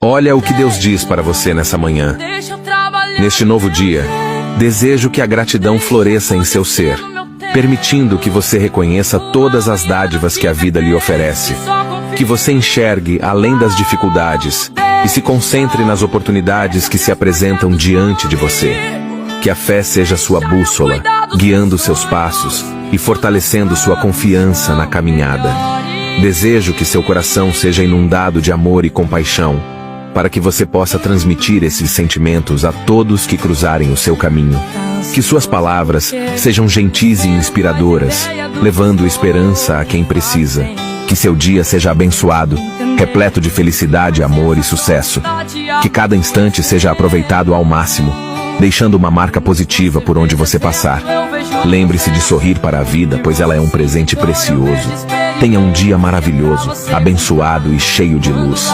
Olha o que Deus diz para você nessa manhã. Neste novo dia, desejo que a gratidão floresça em seu ser, permitindo que você reconheça todas as dádivas que a vida lhe oferece, que você enxergue além das dificuldades e se concentre nas oportunidades que se apresentam diante de você. Que a fé seja sua bússola, guiando seus passos e fortalecendo sua confiança na caminhada. Desejo que seu coração seja inundado de amor e compaixão, para que você possa transmitir esses sentimentos a todos que cruzarem o seu caminho. Que suas palavras sejam gentis e inspiradoras, levando esperança a quem precisa. Que seu dia seja abençoado, repleto de felicidade, amor e sucesso. Que cada instante seja aproveitado ao máximo, deixando uma marca positiva por onde você passar. Lembre-se de sorrir para a vida, pois ela é um presente precioso. Tenha um dia maravilhoso, abençoado e cheio de luz.